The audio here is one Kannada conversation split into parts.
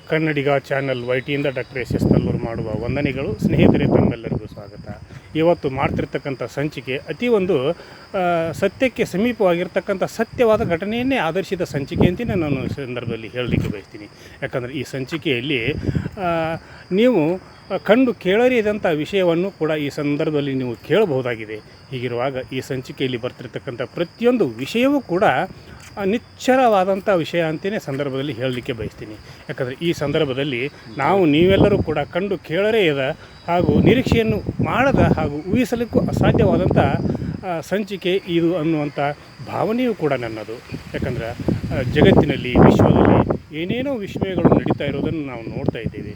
ಕನ್ನಡಿಗ ಚಾನಲ್ ವೈಟಿಯಿಂದ ಡಾಕ್ಟರ್ ಎಸ್ ಎಸ್ ತಲ್ಲೂರು ಮಾಡುವ ವಂದನೆಗಳು. ಸ್ನೇಹಿತರೆ, ತಮ್ಮೆಲ್ಲರಿಗೂ ಸ್ವಾಗತ. ಇವತ್ತು ಮಾಡ್ತಿರ್ತಕ್ಕಂಥ ಸಂಚಿಕೆ ಅತಿ ಒಂದು ಸತ್ಯಕ್ಕೆ ಸಮೀಪವಾಗಿರ್ತಕ್ಕಂಥ ಸತ್ಯವಾದ ಘಟನೆಯನ್ನೇ ಆಧರಿಸಿದ ಸಂಚಿಕೆ ಅಂತಲೇ ನಾನು ಈ ಸಂದರ್ಭದಲ್ಲಿ ಹೇಳಲಿಕ್ಕೆ ಬಯಸ್ತೀನಿ. ಯಾಕಂದರೆ ಈ ಸಂಚಿಕೆಯಲ್ಲಿ ನೀವು ಕಂಡು ಕೇಳರಿಯದಂಥ ವಿಷಯವನ್ನು ಕೂಡ ಈ ಸಂದರ್ಭದಲ್ಲಿ ನೀವು ಕೇಳಬಹುದಾಗಿದೆ. ಹೀಗಿರುವಾಗ ಈ ಸಂಚಿಕೆಯಲ್ಲಿ ಬರ್ತಿರ್ತಕ್ಕಂಥ ಪ್ರತಿಯೊಂದು ವಿಷಯವೂ ಕೂಡ ನಿಚ್ಚರವಾದಂಥ ವಿಷಯ ಅಂತಲೇ ಸಂದರ್ಭದಲ್ಲಿ ಹೇಳಲಿಕ್ಕೆ ಬಯಸ್ತೀನಿ. ಯಾಕಂದರೆ ಈ ಸಂದರ್ಭದಲ್ಲಿ ನೀವೆಲ್ಲರೂ ಕೂಡ ಕಂಡು ಕೇಳರೆಯದ ಹಾಗೂ ನಿರೀಕ್ಷೆಯನ್ನು ಮಾಡದ ಹಾಗೂ ಊಹಿಸಲಿಕ್ಕೂ ಅಸಾಧ್ಯವಾದಂಥ ಸಂಚಿಕೆ ಇದು ಅನ್ನುವಂಥ ಭಾವನೆಯೂ ಕೂಡ ನನ್ನದು. ಯಾಕಂದರೆ ಜಗತ್ತಿನಲ್ಲಿ, ವಿಶ್ವದಲ್ಲಿ ಏನೇನೋ ವಿಸ್ಮಯಗಳು ನಡೀತಾ ಇರೋದನ್ನು ನಾವು ನೋಡ್ತಾ ಇದ್ದೇವೆ.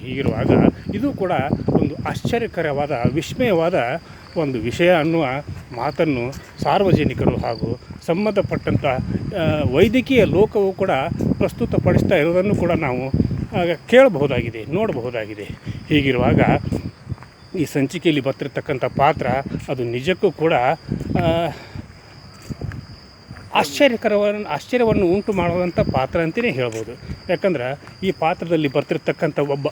ಹೀಗಿರುವಾಗ ಇದು ಕೂಡ ಒಂದು ಆಶ್ಚರ್ಯಕರವಾದ, ವಿಸ್ಮಯವಾದ ಒಂದು ವಿಷಯ ಅನ್ನುವ ಮಾತನ್ನು ಸಾರ್ವಜನಿಕರು ಹಾಗೂ ಸಂಬಂಧಪಟ್ಟಂಥ ವೈದ್ಯಕೀಯ ಲೋಕವು ಕೂಡ ಪ್ರಸ್ತುತಪಡಿಸ್ತಾ ಇರೋದನ್ನು ಕೂಡ ನಾವು ಕೇಳಬಹುದಾಗಿದೆ, ನೋಡಬಹುದಾಗಿದೆ. ಹೀಗಿರುವಾಗ ಈ ಸಂಚಿಕೆಯಲ್ಲಿ ಬರ್ತಿರ್ತಕ್ಕಂಥ ಪಾತ್ರ ಅದು ನಿಜಕ್ಕೂ ಕೂಡ ಆಶ್ಚರ್ಯವನ್ನು ಉಂಟು ಮಾಡುವಂಥ ಪಾತ್ರ ಅಂತಲೇ ಹೇಳ್ಬೋದು. ಯಾಕಂದ್ರೆ ಈ ಪಾತ್ರದಲ್ಲಿ ಬರ್ತಿರ್ತಕ್ಕಂಥ ಒಬ್ಬ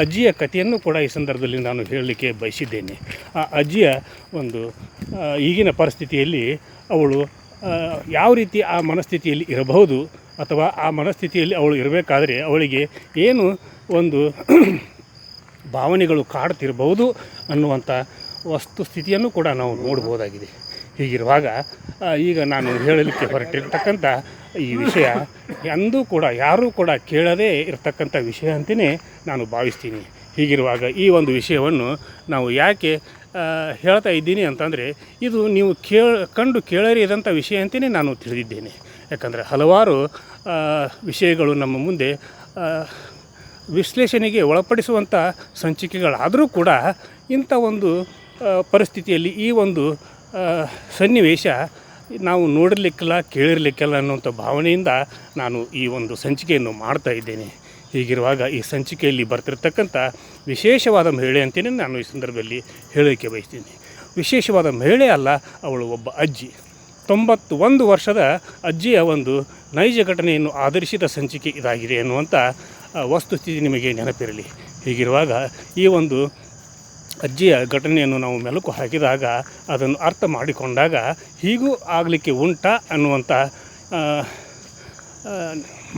ಅಜ್ಜಿಯ ಕಥೆಯನ್ನು ಕೂಡ ಈ ಸಂದರ್ಭದಲ್ಲಿ ನಾನು ಹೇಳಲಿಕ್ಕೆ ಬಯಸಿದ್ದೇನೆ. ಆ ಅಜ್ಜಿಯ ಒಂದು ಈಗಿನ ಪರಿಸ್ಥಿತಿಯಲ್ಲಿ ಅವಳು ಯಾವ ರೀತಿ ಆ ಮನಸ್ಥಿತಿಯಲ್ಲಿ ಇರಬಹುದು, ಅಥವಾ ಆ ಮನಸ್ಥಿತಿಯಲ್ಲಿ ಅವಳು ಇರಬೇಕಾದ್ರೆ ಅವಳಿಗೆ ಏನು ಒಂದು ಭಾವನೆಗಳು ಕಾಡ್ತಿರಬಹುದು ಅನ್ನುವಂಥ ವಸ್ತುಸ್ಥಿತಿಯನ್ನು ಕೂಡ ನಾವು ನೋಡ್ಬೋದಾಗಿದೆ. ಹೀಗಿರುವಾಗ ಈಗ ನಾನು ಹೇಳಲಿಕ್ಕೆ ಹೊರಟಿರ್ತಕ್ಕಂಥ ಈ ವಿಷಯ ಎಂದೂ ಕೂಡ ಯಾರೂ ಕೂಡ ಕೇಳದೇ ಇರತಕ್ಕಂಥ ವಿಷಯ ಅಂತಲೇ ನಾನು ಭಾವಿಸ್ತೀನಿ. ಹೀಗಿರುವಾಗ ಈ ಒಂದು ವಿಷಯವನ್ನು ನಾವು ಯಾಕೆ ಹೇಳ್ತಾ ಇದ್ದೀನಿ ಅಂತಂದರೆ, ಇದು ನೀವು ಕಂಡು ಕೇಳರಿಯದಂಥ ವಿಷಯ ಅಂತಲೇ ನಾನು ತಿಳಿದಿದ್ದೇನೆ. ಯಾಕಂದರೆ ಹಲವಾರು ವಿಷಯಗಳು ನಮ್ಮ ಮುಂದೆ ವಿಶ್ಲೇಷಣೆಗೆ ಒಳಪಡಿಸುವಂಥ ಸಂಚಿಕೆಗಳಾದರೂ ಕೂಡ ಇಂಥ ಒಂದು ಪರಿಸ್ಥಿತಿಯಲ್ಲಿ ಈ ಒಂದು ಸನ್ನಿವೇಶ ನಾವು ನೋಡಿರಲಿಕ್ಕಿಲ್ಲ, ಕೇಳಿರಲಿಕ್ಕಿಲ್ಲ ಅನ್ನುವಂಥ ಭಾವನೆಯಿಂದ ನಾನು ಈ ಒಂದು ಸಂಚಿಕೆಯನ್ನು ಮಾಡ್ತಾ ಇದ್ದೇನೆ. ಹೀಗಿರುವಾಗ ಈ ಸಂಚಿಕೆಯಲ್ಲಿ ಬರ್ತಿರ್ತಕ್ಕಂಥ ವಿಶೇಷವಾದ ಮಹಿಳೆ ಅಂತಲೇ ನಾನು ಈ ಸಂದರ್ಭದಲ್ಲಿ ಹೇಳಲಿಕ್ಕೆ ಬಯಸ್ತೀನಿ. ವಿಶೇಷವಾದ ಮಹಿಳೆ ಅಲ್ಲ, ಅವಳು ಒಬ್ಬ ಅಜ್ಜಿ. 91 ವರ್ಷದ ಅಜ್ಜಿಯ ಒಂದು ನೈಜ ಘಟನೆಯನ್ನು ಆಧರಿಸಿದ ಸಂಚಿಕೆ ಇದಾಗಿದೆ ಎನ್ನುವಂಥ ವಸ್ತುಸ್ಥಿತಿ ನಿಮಗೆ ನೆನಪಿರಲಿ. ಹೀಗಿರುವಾಗ ಈ ಒಂದು ಅಜ್ಜಿಯ ಘಟನೆಯನ್ನು ನಾವು ಮೆಲುಕು ಹಾಕಿದಾಗ, ಅದನ್ನು ಅರ್ಥ ಮಾಡಿಕೊಂಡಾಗ ಹೀಗೂ ಆಗಲಿಕ್ಕೆ ಉಂಟಾ ಅನ್ನುವಂಥ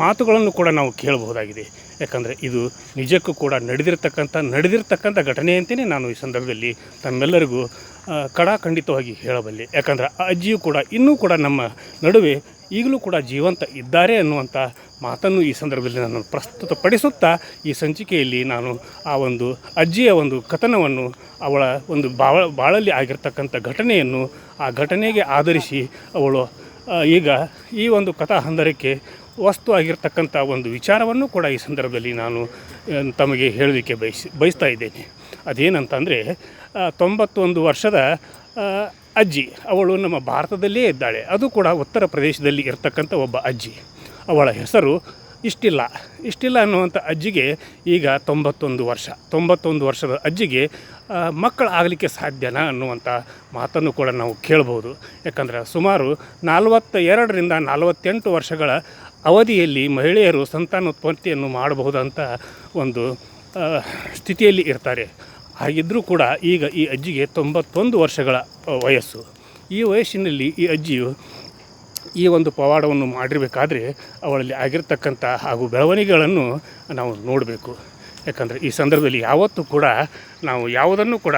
ಮಾತುಗಳನ್ನು ಕೂಡ ನಾವು ಕೇಳಬಹುದಾಗಿದೆ. ಯಾಕಂದರೆ ಇದು ನಿಜಕ್ಕೂ ಕೂಡ ನಡೆದಿರ್ತಕ್ಕಂಥ ಘಟನೆ ಅಂತಲೇ ನಾನು ಈ ಸಂದರ್ಭದಲ್ಲಿ ತಮ್ಮೆಲ್ಲರಿಗೂ ಖಡಾಖಂಡಿತವಾಗಿ ಹೇಳಬಲ್ಲೆ. ಯಾಕಂದರೆ ಆ ಅಜ್ಜಿಯು ಕೂಡ ಇನ್ನೂ ಕೂಡ ನಮ್ಮ ನಡುವೆ ಈಗಲೂ ಕೂಡ ಜೀವಂತ ಇದ್ದಾರೆ ಅನ್ನುವಂಥ ಮಾತನ್ನು ಈ ಸಂದರ್ಭದಲ್ಲಿ ನಾನು ಪ್ರಸ್ತುತಪಡಿಸುತ್ತಾ ಈ ಸಂಚಿಕೆಯಲ್ಲಿ ನಾನು ಆ ಒಂದು ಅಜ್ಜಿಯ ಒಂದು ಕಥನವನ್ನು, ಅವಳ ಒಂದು ಬಾಳಲ್ಲಿ ಆಗಿರ್ತಕ್ಕಂಥ ಘಟನೆಯನ್ನು, ಆ ಘಟನೆಗೆ ಆಧರಿಸಿ ಅವಳು ಈಗ ಈ ಒಂದು ಕಥಾ ಹಂದರಕ್ಕೆ ವಸ್ತು ಆಗಿರ್ತಕ್ಕಂಥ ಒಂದು ವಿಚಾರವನ್ನು ಕೂಡ ಈ ಸಂದರ್ಭದಲ್ಲಿ ನಾನು ತಮಗೆ ಹೇಳಲಿಕ್ಕೆ ಬಯಸ್ತಾ ಇದ್ದೇನೆ. ಅದೇನಂತಂದರೆ, 91 ವರ್ಷದ ಅಜ್ಜಿ, ಅವಳು ನಮ್ಮ ಭಾರತದಲ್ಲೇ ಇದ್ದಾಳೆ. ಅದು ಕೂಡ ಉತ್ತರ ಪ್ರದೇಶದಲ್ಲಿ ಇರ್ತಕ್ಕಂಥ ಒಬ್ಬ ಅಜ್ಜಿ. ಅವಳ ಹೆಸರು ಇಷ್ಟಿಲ್ಲ ಅನ್ನುವಂಥ ಅಜ್ಜಿಗೆ ಈಗ 91 ವರ್ಷದ ಅಜ್ಜಿಗೆ ಮಕ್ಕಳು ಆಗಲಿಕ್ಕೆ ಸಾಧ್ಯನಾ ಅನ್ನುವಂಥ ಮಾತನ್ನು ಕೂಡ ನಾವು ಕೇಳ್ಬೋದು. ಯಾಕಂದ್ರೆ ಸುಮಾರು 42ರಿಂದ 48 ವರ್ಷಗಳ ಅವಧಿಯಲ್ಲಿ ಮಹಿಳೆಯರು ಸಂತಾನೋತ್ಪತ್ತಿಯನ್ನು ಮಾಡಬಹುದಂಥ ಒಂದು ಸ್ಥಿತಿಯಲ್ಲಿ ಇರ್ತಾರೆ. ಹಾಗಿದ್ದರೂ ಕೂಡ ಈಗ ಈ ಅಜ್ಜಿಗೆ 91 ವರ್ಷಗಳ ವಯಸ್ಸು. ಈ ವಯಸ್ಸಿನಲ್ಲಿ ಈ ಅಜ್ಜಿಯು ಈ ಒಂದು ಪವಾಡವನ್ನು ಮಾಡಿರಬೇಕಾದ್ರೆ ಅವಳಲ್ಲಿ ಆಗಿರ್ತಕ್ಕಂಥ ಹಾಗೂ ಬೆಳವಣಿಗೆಗಳನ್ನು ನಾವು ನೋಡಬೇಕು. ಯಾಕಂದರೆ ಈ ಸಂದರ್ಭದಲ್ಲಿ ಯಾವತ್ತೂ ಕೂಡ ನಾವು ಯಾವುದನ್ನು ಕೂಡ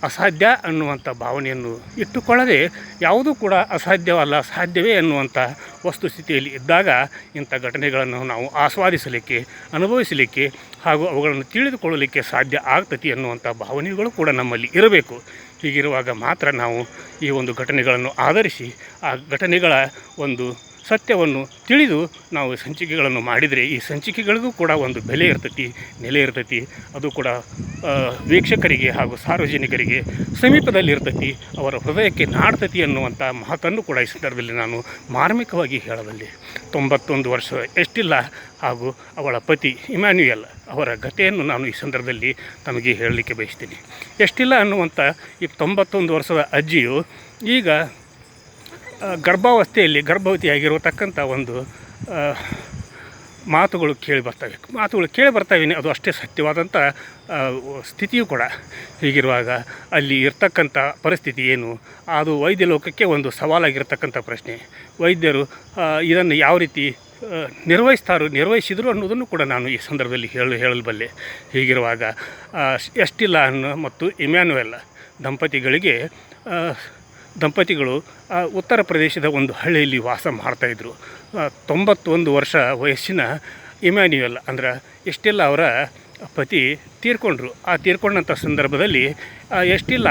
ಅಸಾಧ್ಯ ಅನ್ನುವಂಥ ಭಾವನೆಯನ್ನು ಇಟ್ಟುಕೊಳ್ಳದೆ, ಯಾವುದೂ ಕೂಡ ಅಸಾಧ್ಯವಲ್ಲ, ಸಾಧ್ಯವೇ ಅನ್ನುವಂಥ ವಸ್ತುಸ್ಥಿತಿಯಲ್ಲಿ ಇದ್ದಾಗ ಇಂಥ ಘಟನೆಗಳನ್ನು ನಾವು ಆಸ್ವಾದಿಸಲಿಕ್ಕೆ, ಅನುಭವಿಸಲಿಕ್ಕೆ ಹಾಗೂ ಅವುಗಳನ್ನು ತಿಳಿದುಕೊಳ್ಳಲಿಕ್ಕೆ ಸಾಧ್ಯ ಆಗ್ತತಿ ಅನ್ನುವಂಥ ಭಾವನೆಗಳು ಕೂಡ ನಮ್ಮಲ್ಲಿ ಇರಬೇಕು. ಹೀಗಿರುವಾಗ ಮಾತ್ರ ನಾವು ಈ ಒಂದು ಘಟನೆಗಳನ್ನು ಆಧರಿಸಿ ಆ ಘಟನೆಗಳ ಒಂದು ಸತ್ಯವನ್ನು ತಿಳಿದು ನಾವು ಸಂಚಿಕೆಗಳನ್ನು ಮಾಡಿದರೆ ಈ ಸಂಚಿಕೆಗಳಿಗೂ ಕೂಡ ಒಂದು ಬೆಲೆ ಇರ್ತೈತಿ, ನೆಲೆ ಇರ್ತೈತಿ. ಅದು ಕೂಡ ವೀಕ್ಷಕರಿಗೆ ಹಾಗೂ ಸಾರ್ವಜನಿಕರಿಗೆ ಸಮೀಪದಲ್ಲಿರ್ತೈತಿ, ಅವರ ಹೃದಯಕ್ಕೆ ನಾಡ್ತತಿ ಅನ್ನುವಂಥ ಮಾತನ್ನು ಕೂಡ ಈ ಸಂದರ್ಭದಲ್ಲಿ ನಾನು ಮಾರ್ಮಿಕವಾಗಿ ಹೇಳಬಲ್ಲೆ. 91 ವರ್ಷ ಎಷ್ಟಿಲ್ಲ ಹಾಗೂ ಅವಳ ಪತಿ ಇಮ್ಯಾನ್ಯುಯಲ್ ಅವರ ಗತೆಯನ್ನು ನಾನು ಈ ಸಂದರ್ಭದಲ್ಲಿ ತಮಗೆ ಹೇಳಲಿಕ್ಕೆ ಬಯಸ್ತೀನಿ. ಎಷ್ಟಿಲ್ಲ ಅನ್ನುವಂಥ ಈ 91 ವರ್ಷದ ಅಜ್ಜಿಯು ಈಗ ಗರ್ಭಾವಸ್ಥೆಯಲ್ಲಿ ಗರ್ಭವತಿಯಾಗಿರತಕ್ಕಂಥ ಒಂದು ಮಾತುಗಳು ಕೇಳಿ ಬರ್ತವೆ ಅದು ಅಷ್ಟೇ ಸತ್ಯವಾದಂಥ ಸ್ಥಿತಿಯೂ ಕೂಡ. ಹೀಗಿರುವಾಗ ಅಲ್ಲಿ ಇರ್ತಕ್ಕಂಥ ಪರಿಸ್ಥಿತಿ ಏನು, ಅದು ವೈದ್ಯ ಲೋಕಕ್ಕೆ ಒಂದು ಸವಾಲಾಗಿರ್ತಕ್ಕಂಥ ಪ್ರಶ್ನೆ. ವೈದ್ಯರು ಇದನ್ನು ಯಾವ ರೀತಿ ನಿರ್ವಹಿಸಿದರು ಅನ್ನೋದನ್ನು ಕೂಡ ನಾನು ಈ ಸಂದರ್ಭದಲ್ಲಿ ಹೇಳಬಲ್ಲೆ. ಹೀಗಿರುವಾಗ ಎಸ್ಟಿಲಾನ್ ಮತ್ತು ಇಮ್ಯಾನ್ಯುಯಲ್ ದಂಪತಿಗಳು ಉತ್ತರ ಪ್ರದೇಶದ ಒಂದು ಹಳ್ಳಿಯಲ್ಲಿ ವಾಸ ಮಾಡ್ತಾಯಿದ್ರು. 91 ವರ್ಷ ವಯಸ್ಸಿನ ಇಮ್ಯಾನ್ಯುಯಲ್ ಅಂದ್ರೆ ಎಸ್ಟಿಲ್ಲ ಅವರ ಪತಿ ತೀರ್ಕೊಂಡ್ರು. ಆ ತೀರ್ಕೊಂಡಂಥ ಸಂದರ್ಭದಲ್ಲಿ ಎಸ್ಟಿಲ್ಲ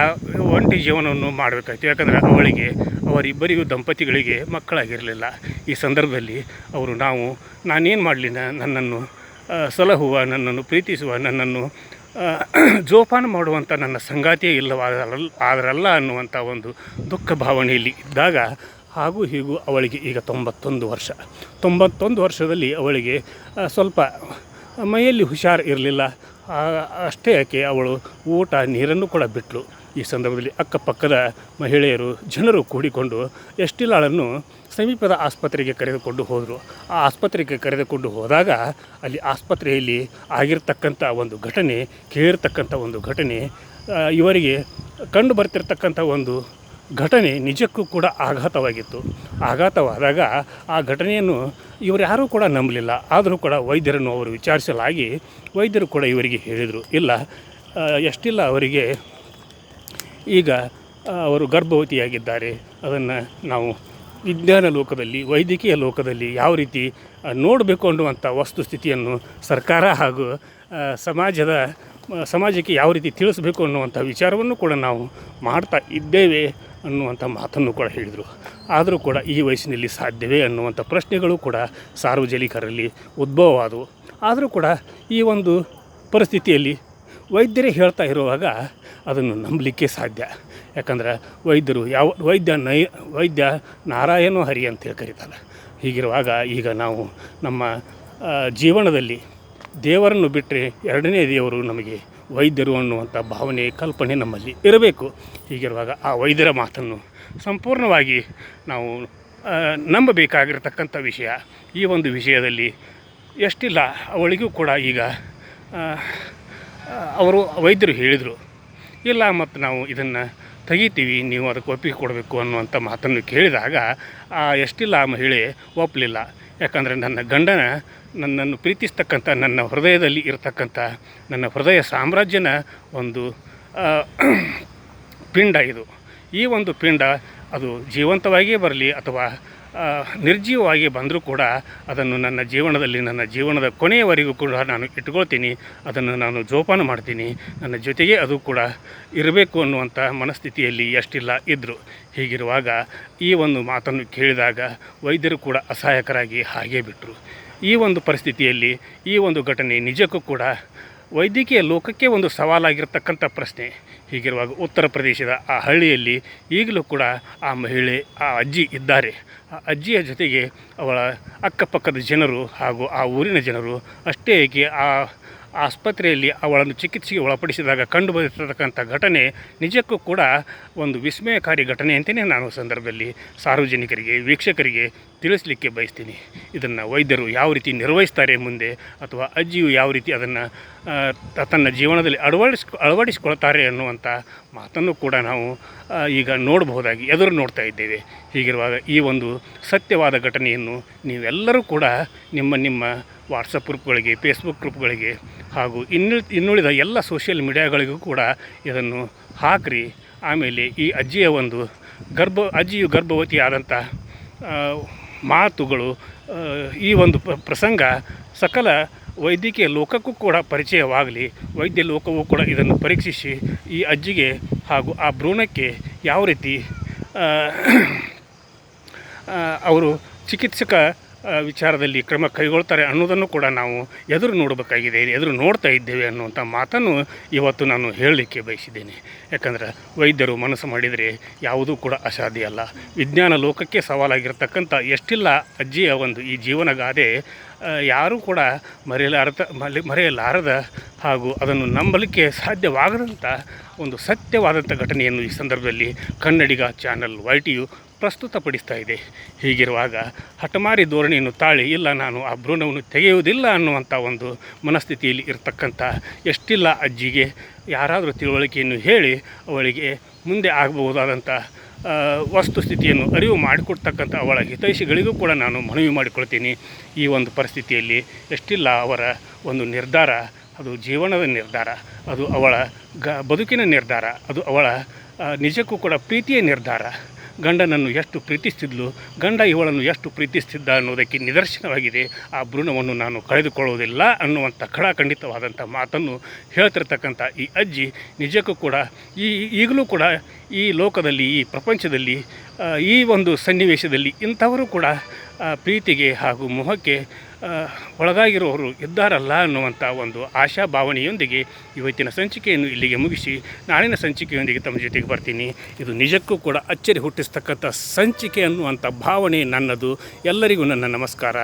ಒಂಟಿ ಜೀವನವನ್ನು ಮಾಡಬೇಕಾಯ್ತು. ಯಾಕಂದರೆ ಅವರಿಬ್ಬರಿಗೂ ದಂಪತಿಗಳಿಗೆ ಮಕ್ಕಳಾಗಿರಲಿಲ್ಲ. ಈ ಸಂದರ್ಭದಲ್ಲಿ ಅವರು ನಾನೇನು ಮಾಡಲಿ, ನನ್ನನ್ನು ಸಲಹುವ, ನನ್ನನ್ನು ಪ್ರೀತಿಸುವ, ನನ್ನನ್ನು ಜೋಪಾನ ಮಾಡುವಂಥ ನನ್ನ ಸಂಗಾತಿಯೇ ಆದರಲ್ಲ ಅನ್ನುವಂಥ ಒಂದು ದುಃಖ ಭಾವನೆಯಲ್ಲಿ ಇದ್ದಾಗ ಹಾಗೂ ಹೀಗೂ ಅವಳಿಗೆ ಈಗ 91 ವರ್ಷದಲ್ಲಿ ಅವಳಿಗೆ ಸ್ವಲ್ಪ ಮೈಯಲ್ಲಿ ಹುಷಾರು ಇರಲಿಲ್ಲ. ಅಷ್ಟೇ ಯಾಕೆ ಅವಳು ಊಟ ನೀರನ್ನು ಕೂಡ ಬಿಟ್ಟಳು. ಈ ಸಂದರ್ಭದಲ್ಲಿ ಅಕ್ಕಪಕ್ಕದ ಜನರು ಕೂಡಿಕೊಂಡು ಎಸ್ಟಿಲಾಳನ್ನು ಸಮೀಪದ ಆಸ್ಪತ್ರೆಗೆ ಕರೆದುಕೊಂಡು ಹೋದರು. ಆ ಆಸ್ಪತ್ರೆಗೆ ಕರೆದುಕೊಂಡು ಹೋದಾಗ ಅಲ್ಲಿ ಆಸ್ಪತ್ರೆಯಲ್ಲಿ ಆಗಿರ್ತಕ್ಕಂಥ ಒಂದು ಘಟನೆ, ಕೇಳಿರ್ತಕ್ಕಂಥ ಒಂದು ಘಟನೆ, ಇವರಿಗೆ ಕಂಡು ಬರ್ತಿರ್ತಕ್ಕಂಥ ಒಂದು ಘಟನೆ ನಿಜಕ್ಕೂ ಕೂಡ ಆಘಾತವಾದಾಗ ಆ ಘಟನೆಯನ್ನು ಇವರು ಯಾರೂ ಕೂಡ ನಂಬಲಿಲ್ಲ. ಆದರೂ ಕೂಡ ವೈದ್ಯರನ್ನು ಅವರು ವಿಚಾರಿಸಲಾಗಿ ವೈದ್ಯರು ಕೂಡ ಇವರಿಗೆ ಹೇಳಿದರು, ಇಲ್ಲ ಎಷ್ಟಿಲ್ಲ ಅವರಿಗೆ ಈಗ ಅವರು ಗರ್ಭವತಿಯಾಗಿದ್ದಾರೆ. ಅದನ್ನು ನಾವು ವಿಜ್ಞಾನ ಲೋಕದಲ್ಲಿ, ವೈದ್ಯಕೀಯ ಲೋಕದಲ್ಲಿ ಯಾವ ರೀತಿ ನೋಡಬೇಕು ಅನ್ನುವಂಥ ವಸ್ತುಸ್ಥಿತಿಯನ್ನು ಸರ್ಕಾರ ಹಾಗೂ ಸಮಾಜಕ್ಕೆ ಯಾವ ರೀತಿ ತಿಳಿಸಬೇಕು ಅನ್ನುವಂಥ ವಿಚಾರವನ್ನು ಕೂಡ ನಾವು ಮಾಡ್ತಾ ಇದ್ದೇವೆ ಅನ್ನುವಂಥ ಮಾತನ್ನು ಕೂಡ ಹೇಳಿದರು. ಆದರೂ ಕೂಡ ಈ ವಯಸ್ಸಿನಲ್ಲಿ ಸಾಧ್ಯವೇ ಅನ್ನುವಂಥ ಪ್ರಶ್ನೆಗಳು ಕೂಡ ಸಾರ್ವಜನಿಕರಲ್ಲಿ ಉದ್ಭವವಾದವು. ಆದರೂ ಕೂಡ ಈ ಒಂದು ಪರಿಸ್ಥಿತಿಯಲ್ಲಿ ವೈದ್ಯರೇ ಹೇಳ್ತಾ ಇರುವಾಗ ಅದನ್ನು ನಂಬಲಿಕ್ಕೆ ಸಾಧ್ಯ. ಯಾಕಂದ್ರೆ ವೈದ್ಯ ನಾರಾಯಣ ಹರಿ ಅಂತೇಳಿ ಕರೀತಾರೆ. ಹೀಗಿರುವಾಗ ಈಗ ನಾವು ನಮ್ಮ ಜೀವನದಲ್ಲಿ ದೇವರನ್ನು ಬಿಟ್ಟರೆ ಎರಡನೇ ದೇವರು ನಮಗೆ ವೈದ್ಯರು ಅನ್ನುವಂಥ ಭಾವನೆ, ಕಲ್ಪನೆ ನಮ್ಮಲ್ಲಿ ಇರಬೇಕು. ಹೀಗಿರುವಾಗ ಆ ವೈದ್ಯರ ಮಾತನ್ನು ಸಂಪೂರ್ಣವಾಗಿ ನಾವು ನಂಬಬೇಕಾಗಿರತಕ್ಕಂಥ ವಿಷಯ. ಈ ಒಂದು ವಿಷಯದಲ್ಲಿ ಎಷ್ಟಿಲ್ಲ ಅವಳಿಗೂ ಕೂಡ ಈಗ ವೈದ್ಯರು ಹೇಳಿದರು, ಇಲ್ಲ ಮತ್ತು ನಾವು ಇದನ್ನು ತೆಗಿತೀವಿ, ನೀವು ಅದಕ್ಕೆ ಒಪ್ಪಿಗೆ ಕೊಡಬೇಕು ಅನ್ನುವಂಥ ಮಾತನ್ನು ಕೇಳಿದಾಗ ಎಷ್ಟಿಲ್ಲ ಆ ಮಹಿಳೆ ಒಪ್ಪಲಿಲ್ಲ. ಯಾಕಂದರೆ ನನ್ನ ಗಂಡನ, ನನ್ನನ್ನು ಪ್ರೀತಿಸ್ತಕ್ಕಂಥ, ನನ್ನ ಹೃದಯದಲ್ಲಿ ಇರತಕ್ಕಂಥ, ನನ್ನ ಹೃದಯ ಸಾಮ್ರಾಜ್ಯನ ಒಂದು ಪಿಂಡ ಇದು. ಈ ಒಂದು ಪಿಂಡ ಅದು ಜೀವಂತವಾಗಿಯೇ ಬರಲಿ ಅಥವಾ ನಿರ್ಜೀವವಾಗಿ ಬಂದರೂ ಕೂಡ ಅದನ್ನು ನನ್ನ ಜೀವನದ ಕೊನೆಯವರೆಗೂ ಕೂಡ ನಾನು ಇಟ್ಕೊಳ್ತೀನಿ, ಅದನ್ನು ನಾನು ಜೋಪಾನ ಮಾಡ್ತೀನಿ, ನನ್ನ ಜೊತೆಗೆ ಅದು ಕೂಡ ಇರಬೇಕು ಅನ್ನುವಂಥ ಮನಸ್ಥಿತಿಯಲ್ಲಿ ಎಷ್ಟಿಲ್ಲ ಇದ್ದರು. ಹೀಗಿರುವಾಗ ಈ ಒಂದು ಮಾತನ್ನು ಕೇಳಿದಾಗ ವೈದ್ಯರು ಕೂಡ ಅಸಹಾಯಕರಾಗಿ ಹಾಗೇ ಬಿಟ್ಟರು. ಈ ಒಂದು ಪರಿಸ್ಥಿತಿಯಲ್ಲಿ ಈ ಒಂದು ಘಟನೆ ನಿಜಕ್ಕೂ ಕೂಡ ವೈದ್ಯಕೀಯ ಲೋಕಕ್ಕೆ ಒಂದು ಸವಾಲಾಗಿರ್ತಕ್ಕಂಥ ಪ್ರಶ್ನೆ. ಹೀಗಿರುವಾಗ ಉತ್ತರ ಪ್ರದೇಶದ ಆ ಹಳ್ಳಿಯಲ್ಲಿ ಈಗಲೂ ಕೂಡ ಆ ಅಜ್ಜಿ ಇದ್ದಾರೆ. ಆ ಅಜ್ಜಿಯ ಜೊತೆಗೆ ಅವಳ ಅಕ್ಕಪಕ್ಕದ ಜನರು ಹಾಗೂ ಆ ಊರಿನ ಜನರು, ಅಷ್ಟೇ ಏಕೆ ಆ ಆಸ್ಪತ್ರೆಯಲ್ಲಿ ಅವಳನ್ನು ಚಿಕಿತ್ಸೆಗೆ ಒಳಪಡಿಸಿದಾಗ ಕಂಡು ಬಂದಿರತಕ್ಕಂಥ ಘಟನೆ ನಿಜಕ್ಕೂ ಕೂಡ ಒಂದು ವಿಸ್ಮಯಕಾರಿ ಘಟನೆ ಅಂತಲೇ ನಾನು ಸಂದರ್ಭದಲ್ಲಿ ಸಾರ್ವಜನಿಕರಿಗೆ, ವೀಕ್ಷಕರಿಗೆ ತಿಳಿಸಲಿಕ್ಕೆ ಬಯಸ್ತೀನಿ. ಇದನ್ನು ವೈದ್ಯರು ಯಾವ ರೀತಿ ನಿರ್ವಹಿಸ್ತಾರೆ ಮುಂದೆ, ಅಥವಾ ಅಜ್ಜಿಯು ಯಾವ ರೀತಿ ಅದನ್ನು ತನ್ನ ಜೀವನದಲ್ಲಿ ಅಳವಡಿಸಿಕೊಳ್ತಾರೆ ಅನ್ನುವಂಥ ಮಾತನ್ನು ಕೂಡ ನಾವು ಈಗ ಎದುರು ನೋಡ್ತಾ ಇದ್ದೇವೆ. ಹೀಗಿರುವಾಗ ಈ ಒಂದು ಸತ್ಯವಾದ ಘಟನೆಯನ್ನು ನೀವೆಲ್ಲರೂ ಕೂಡ ನಿಮ್ಮ ವಾಟ್ಸಪ್ ಗ್ರೂಪ್ಗಳಿಗೆ, ಫೇಸ್ಬುಕ್ ಗ್ರೂಪ್ಗಳಿಗೆ ಹಾಗೂ ಇನ್ನುಳಿದ ಎಲ್ಲ ಸೋಷಿಯಲ್ ಮೀಡಿಯಾಗಳಿಗೂ ಕೂಡ ಇದನ್ನು ಹಾಕ್ರಿ. ಆಮೇಲೆ ಈ ಅಜ್ಜಿಯು ಗರ್ಭವತಿಯಾದಂಥ ಮಾತುಗಳು, ಈ ಒಂದು ಪ್ರಸಂಗ ಸಕಲ ವೈದ್ಯಕೀಯ ಲೋಕಕ್ಕೂ ಕೂಡ ಪರಿಚಯವಾಗಲಿ. ವೈದ್ಯ ಲೋಕವೂ ಕೂಡ ಇದನ್ನು ಪರೀಕ್ಷಿಸಿ ಈ ಅಜ್ಜಿಗೆ ಹಾಗೂ ಆ ಭ್ರೂಣಕ್ಕೆ ಯಾವ ರೀತಿ ಅವರು ಚಿಕಿತ್ಸಕ ವಿಚಾರದಲ್ಲಿ ಕ್ರಮ ಕೈಗೊಳ್ತಾರೆ ಅನ್ನೋದನ್ನು ಕೂಡ ನಾವು ಎದುರು ನೋಡ್ತಾ ಇದ್ದೇವೆ ಅನ್ನುವಂಥ ಮಾತನ್ನು ಇವತ್ತು ನಾನು ಹೇಳಲಿಕ್ಕೆ ಬಯಸಿದ್ದೇನೆ. ಯಾಕಂದರೆ ವೈದ್ಯರು ಮನಸ್ಸು ಮಾಡಿದರೆ ಯಾವುದೂ ಕೂಡ ಅಸಾಧ್ಯ ಅಲ್ಲ. ವಿಜ್ಞಾನ ಲೋಕಕ್ಕೆ ಸವಾಲಾಗಿರ್ತಕ್ಕಂಥ ಎಷ್ಟಿಲ್ಲ ಅಜ್ಜಿಯ ಒಂದು ಈ ಜೀವನಗಾದೆ ಯಾರೂ ಕೂಡ ಮರೆಯಲಾರದ ಹಾಗೂ ಅದನ್ನು ನಂಬಲಿಕ್ಕೆ ಸಾಧ್ಯವಾಗದಂಥ ಒಂದು ಸತ್ಯವಾದಂಥ ಘಟನೆಯನ್ನು ಈ ಸಂದರ್ಭದಲ್ಲಿ ಕನ್ನಡಿಗ ಚಾನಲ್ YTU ಪ್ರಸ್ತುತಪಡಿಸ್ತಾ ಇದೆ. ಹೀಗಿರುವಾಗ ಹಠಮಾರಿ ಧೋರಣೆಯನ್ನು ತಾಳಿ ಇಲ್ಲ ನಾನು ಆ ಭ್ರೂಣವನ್ನು ತೆಗೆಯುವುದಿಲ್ಲ ಅನ್ನುವಂಥ ಒಂದು ಮನಸ್ಥಿತಿಯಲ್ಲಿ ಇರತಕ್ಕಂಥ ಎಷ್ಟಿಲ್ಲ ಅಜ್ಜಿಗೆ ಯಾರಾದರೂ ತಿಳುವಳಿಕೆಯನ್ನು ಹೇಳಿ ಅವಳಿಗೆ ಮುಂದೆ ಆಗಬಹುದಾದಂಥ ವಸ್ತುಸ್ಥಿತಿಯನ್ನು ಅರಿವು ಮಾಡಿಕೊಡ್ತಕ್ಕಂಥ ಅವಳ ಹಿತೈಷಿಗಳಿಗೂ ಕೂಡ ನಾನು ಮನವಿ ಮಾಡಿಕೊಳ್ತೀನಿ. ಈ ಒಂದು ಪರಿಸ್ಥಿತಿಯಲ್ಲಿ ಎಷ್ಟಿಲ್ಲ ಅವರ ಒಂದು ನಿರ್ಧಾರ ಅದು ಜೀವನದ ನಿರ್ಧಾರ, ಅದು ಅವಳ ಬದುಕಿನ ನಿರ್ಧಾರ, ಅದು ಅವಳ ನಿಜಕ್ಕೂ ಕೂಡ ಪ್ರೀತಿಯ ನಿರ್ಧಾರ. ಗಂಡನನ್ನು ಎಷ್ಟು ಪ್ರೀತಿಸ್ತಿದ್ಲು, ಗಂಡ ಇವಳನ್ನು ಎಷ್ಟು ಪ್ರೀತಿಸ್ತಿದ್ದ ಅನ್ನೋದಕ್ಕೆ ನಿದರ್ಶನವಾಗಿದೆ. ಆ ಭ್ರೂಣವನ್ನು ನಾನು ಕಳೆದುಕೊಳ್ಳುವುದಿಲ್ಲ ಅನ್ನುವಂಥ ಖಡಾಖಂಡಿತವಾದಂಥ ಮಾತನ್ನು ಹೇಳ್ತಿರ್ತಕ್ಕಂಥ ಈ ಅಜ್ಜಿ ನಿಜಕ್ಕೂ ಕೂಡ ಈಗಲೂ ಕೂಡ ಈ ಲೋಕದಲ್ಲಿ, ಈ ಪ್ರಪಂಚದಲ್ಲಿ, ಈ ಒಂದು ಸನ್ನಿವೇಶದಲ್ಲಿ ಇಂಥವರು ಕೂಡ ಪ್ರೀತಿಗೆ ಹಾಗೂ ಮೋಹಕ್ಕೆ ಒಳಗಾಗಿರುವವರು ಇದ್ದಾರಲ್ಲ ಅನ್ನುವಂಥ ಒಂದು ಆಶಾಭಾವನೆಯೊಂದಿಗೆ ಇವತ್ತಿನ ಸಂಚಿಕೆಯನ್ನು ಇಲ್ಲಿಗೆ ಮುಗಿಸಿ ನಾಳಿನ ಸಂಚಿಕೆಯೊಂದಿಗೆ ತಮ್ಮ ಜೊತೆಗೆ ಬರ್ತೀನಿ. ಇದು ನಿಜಕ್ಕೂ ಕೂಡ ಅಚ್ಚರಿ ಹುಟ್ಟಿಸ್ತಕ್ಕಂಥ ಸಂಚಿಕೆ ಅನ್ನುವಂಥ ಭಾವನೆ ನನ್ನದು. ಎಲ್ಲರಿಗೂ ನನ್ನ ನಮಸ್ಕಾರ.